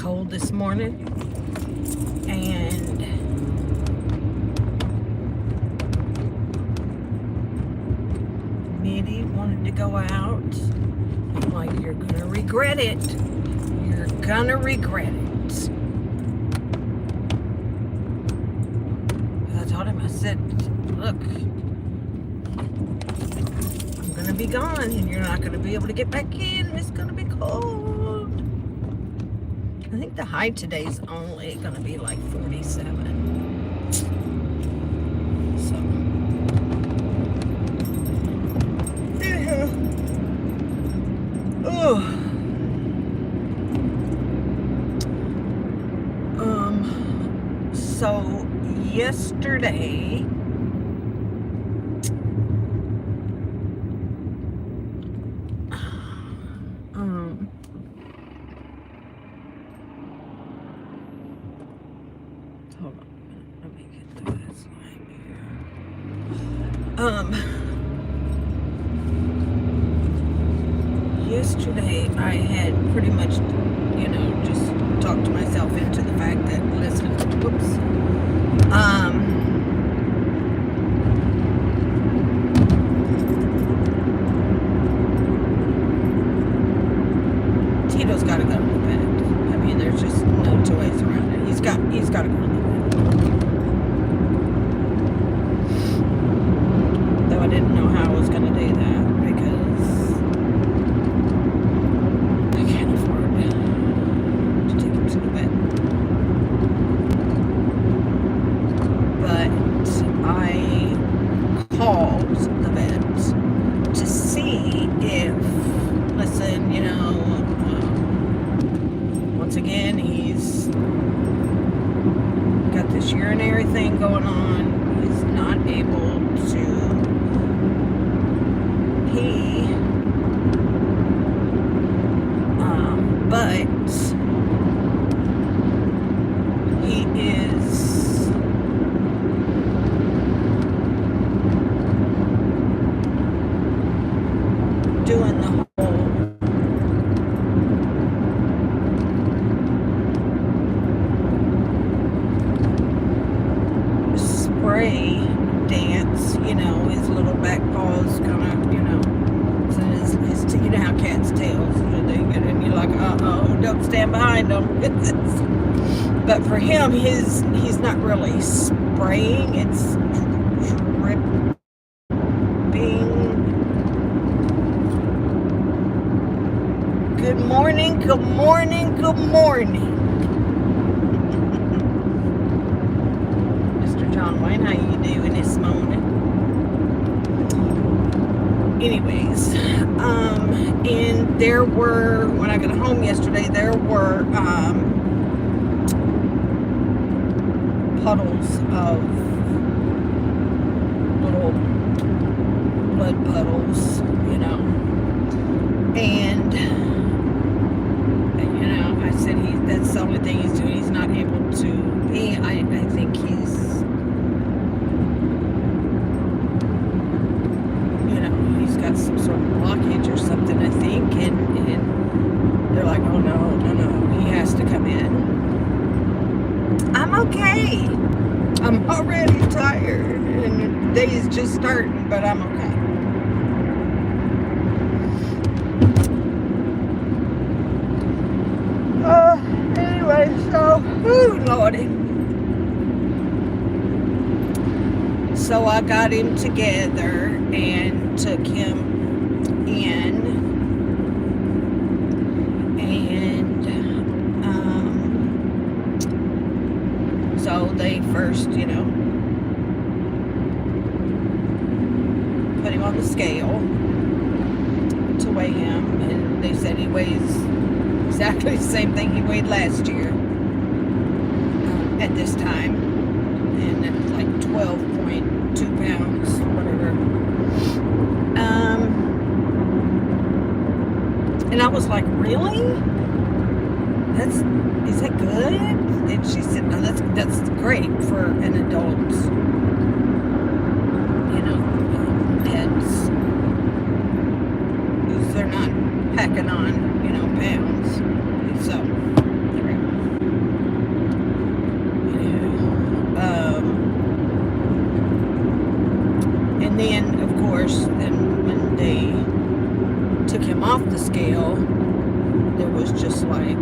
cold this morning, and Mitty wanted to go out. I'm like, you're gonna regret it. You're gonna regret it. I told him, I said, look, I'm gonna be gone and you're not gonna be able to get back in. It's gonna be cold. I think the high today's only gonna be like 47. So, yeah. Oh. So yesterday, hold on, let me get to this line here. Yesterday I had pretty much, just talked myself into the fact that, listen, whoops, Tito's got to go to the vet. I mean, there's just no two ways around it. He's got to go to the vet. Though I didn't know how I was going to do that because I can't afford to take him to the vet. But I called the vet to see if, listen, once again, he's got this urinary thing going on. He's not able to pee. But he is doing the whole spray dance, his little back paws kind of, so his you know how cats' tails, they get in, you're like, uh-oh, don't stand behind them. But for him, he's not really spraying, it's dripping. Good morning, good morning, good morning. John Wayne, how you doing this morning? Anyways, and there were, when I got home yesterday, there were puddles of little blood puddles, and I said that's the only thing he's doing. He's not able to pee. I think he's got some sort of blockage or something, I think, and they're like, oh no, he has to come in. I'm okay. I'm already tired and the day is just starting, but I'm okay. Anyway, so, Lordy. So I got him together and took him in, and so they first, put him on the scale to weigh him, and they said he weighs exactly the same thing he weighed last year at this time, and it's like 12.2 pounds, whatever. And I was like, really? Is that good? And she said, no, that's great for an adult, heads. Because they're not packing on, pounds. So, just like,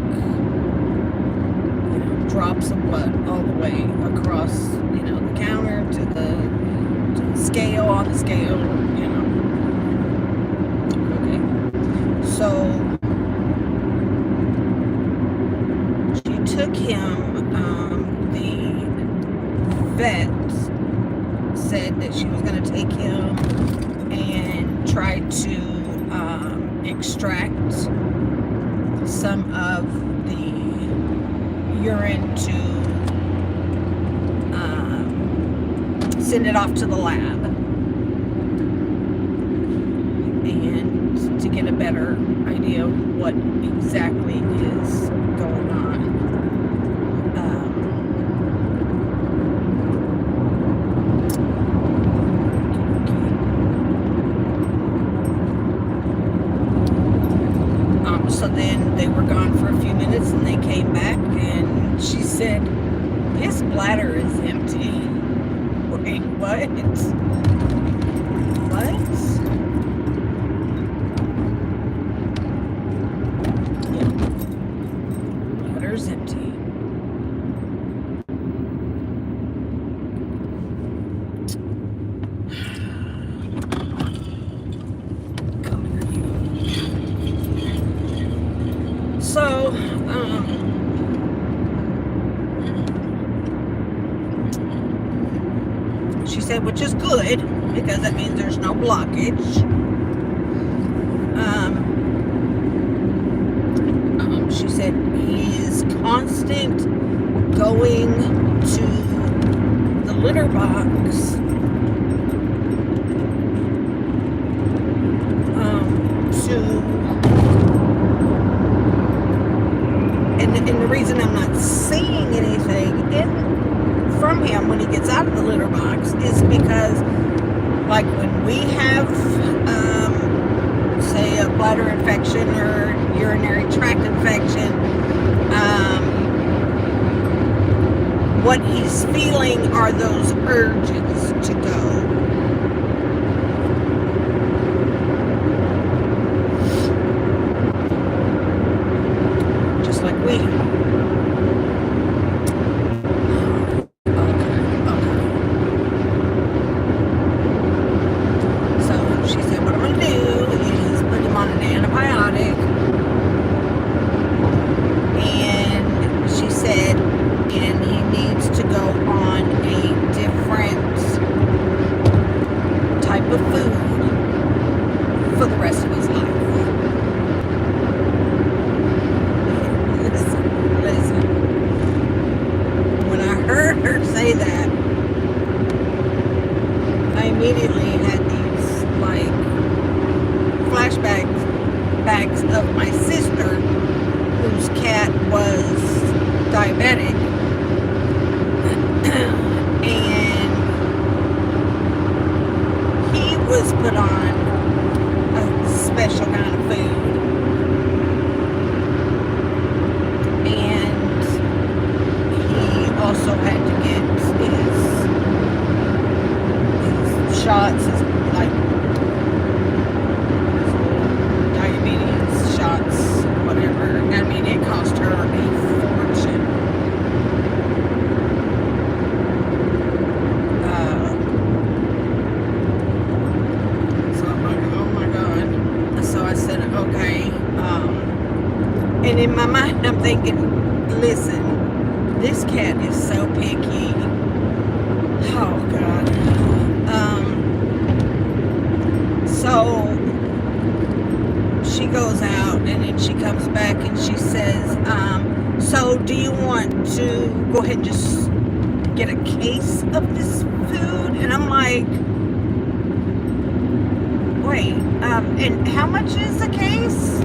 drops of blood all the way across, the counter to the scale, on the scale, Okay. So she took him, the vet said that she was going to take him and try to extract some of the urine to send it off to the lab and to get a better idea of what exactly is going on. So then they were gone for a few minutes and they came back and she said, his bladder is empty. Wait, what? What? Yeah. Bladder's empty. Come here, you. So, she said, which is good, because that means there's no blockage. She said he is constant going to the litter box and the reason I'm not seeing anything from him when he gets out of the litter box is because, like, when we have, say, a bladder infection or urinary tract infection, what he's feeling are those urges to go. Just like we. For the rest of his life. Listen. When I heard her say that, I immediately had these, like, flashbacks of my sister, whose cat was diabetic. And he was put on special kind of food, and he also had to get his shots, like diabetes shots, whatever. I mean, it cost her a fortune. So I said, okay. And in my mind, I'm thinking, listen, this cat is so picky. Oh, God. So she goes out and then she comes back and she says, so do you want to go ahead and just get a case of this food? And I'm like, wait, and how much is a case?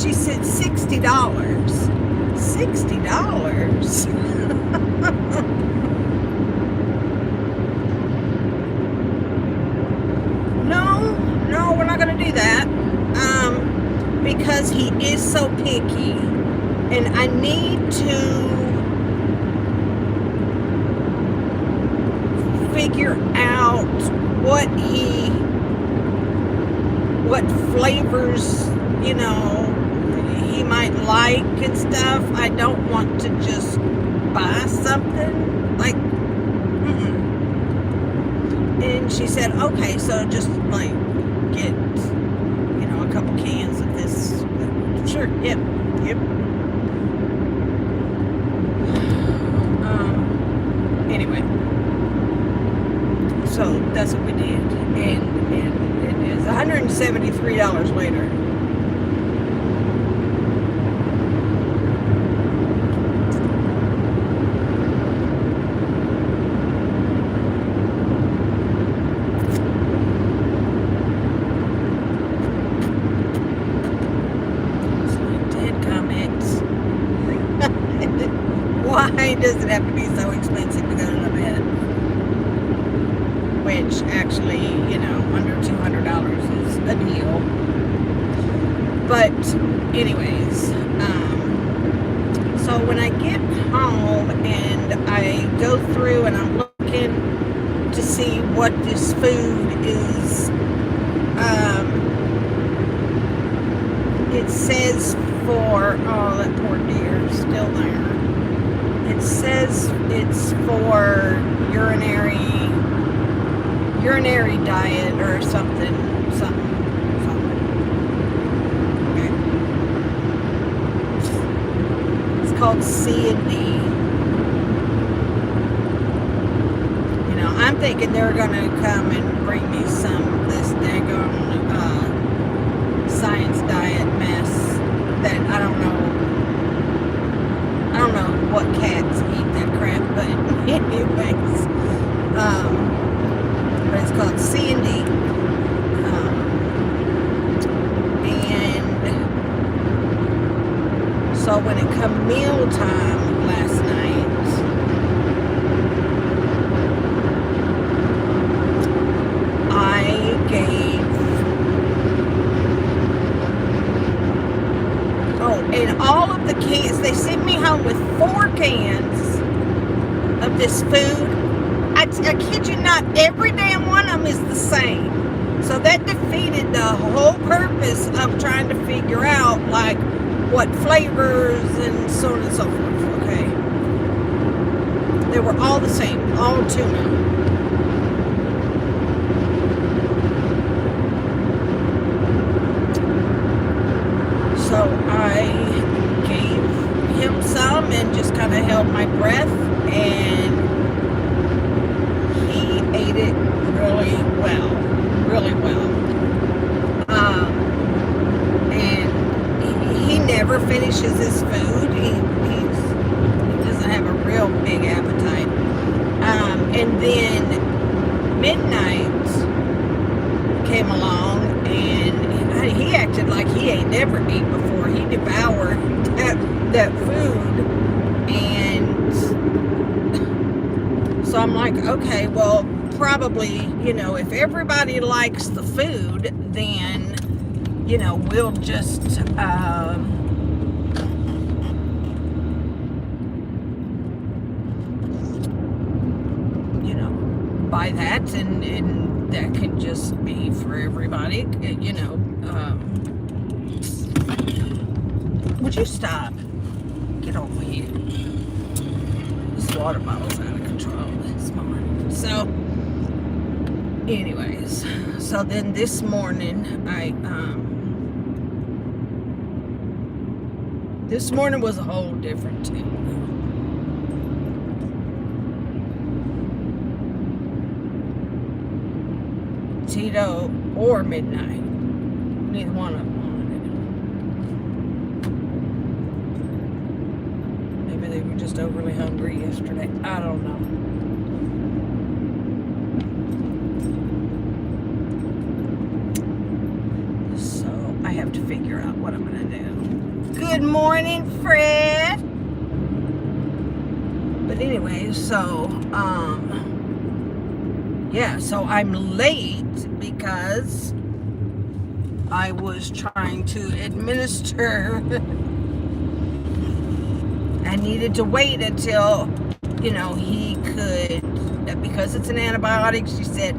She said $60. $60? No, we're not going to do that. Because he is so picky. And I need to figure out what flavors, he might like and stuff. I don't want to just buy something like. And she said, okay, so just like get, a couple cans of this. Sure, yep. Anyway, so that's what we did, and it is $173 later. Why does it have to be so expensive to go to the vet? Which actually, under $200 is a deal. But anyways, so when I get home and I go through and I'm looking to see what this food is, it says for, oh, that poor deer is still there. It says it's for urinary diet or something. Okay. It's called C&D. I'm thinking they're gonna come and bring me some of this daggone science diet mess that I don't know what cats eat that crap, but anyways, but it's called C&D, and so when it come meal time last night, I gave, and all of the cans, they sent me home with 4 cans of this food. I kid you not, every damn one of them is the same. So that defeated the whole purpose of trying to figure out, like, what flavors and so on and so forth, okay? They were all the same, all tuna. So I gave him some and just kind of held my breath, and he ate it really well. And he never finishes his food. He doesn't have a real big appetite. And then midnight came along, and he acted like he ain't never ate before. He devoured that food, and so I'm like, okay, well, probably, if everybody likes the food, then, we'll just, buy that, and that could just be for everybody, Would you stop? Get over here. This water bottle's out of control this morning. So, anyways, so then this morning, this morning was a whole different tune. Tito or Midnight. Neither one of them wanted it. Maybe they were just overly hungry yesterday. I don't know. So I have to figure out what I'm going to do. Good morning, Fred. But anyway, so, yeah, so I'm late because I was trying to administer. I needed to wait until, he could, because it's an antibiotic, she said,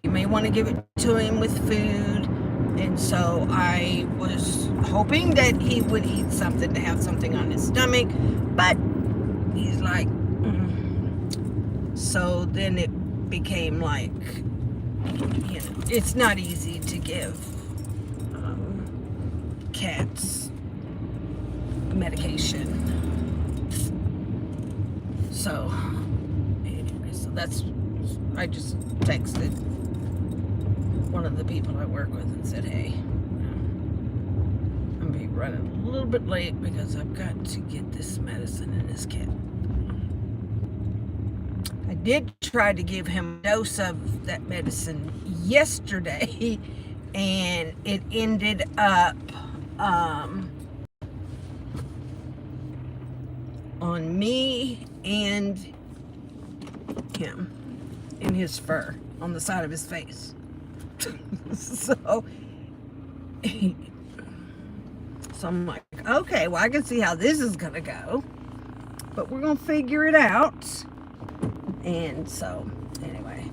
you may want to give it to him with food, And so I was hoping that he would eat something, to have something on his stomach, but he's like, so then it became like, it's not easy to give cats medication. So anyway, I just texted one of the people I work with and said, hey, I'm gonna be running a little bit late because I've got to get this medicine in this cat. I did try to give him a dose of that medicine yesterday, and it ended up on me and him in his fur on the side of his face. so I'm like, okay, well, I can see how this is gonna go, but we're gonna figure it out. And so anyway,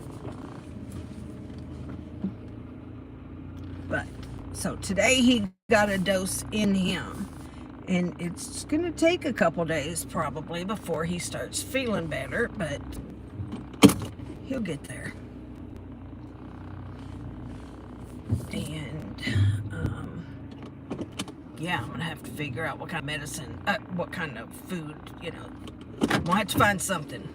but so today he got a dose in him, and it's gonna take a couple days probably before he starts feeling better, but he'll get there. And yeah, I'm gonna have to figure out what kind of medicine, what kind of food, we'll have to find something.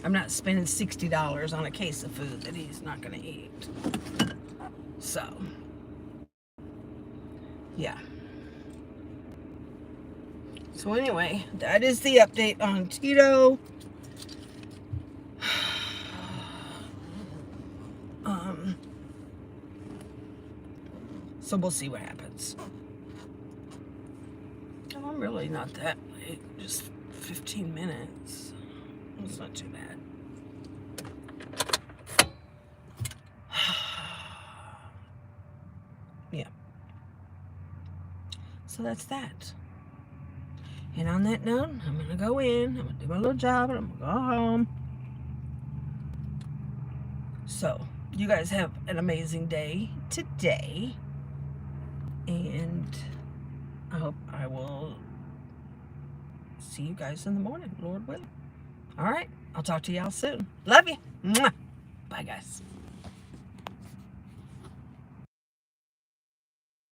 I'm not spending $60 on a case of food that he's not gonna eat. So yeah. So anyway, that is the update on Tito. So we'll see what happens. Oh, I'm really not that late. Just 15 minutes. It's not too bad. Yeah. So that's that. And on that note, I'm going to go in. I'm going to do my little job, and I'm going to go home. So, you guys have an amazing day today. And I hope I will see you guys in the morning, Lord willing. All right. I'll talk to y'all soon. Love you. Mwah. Bye, guys.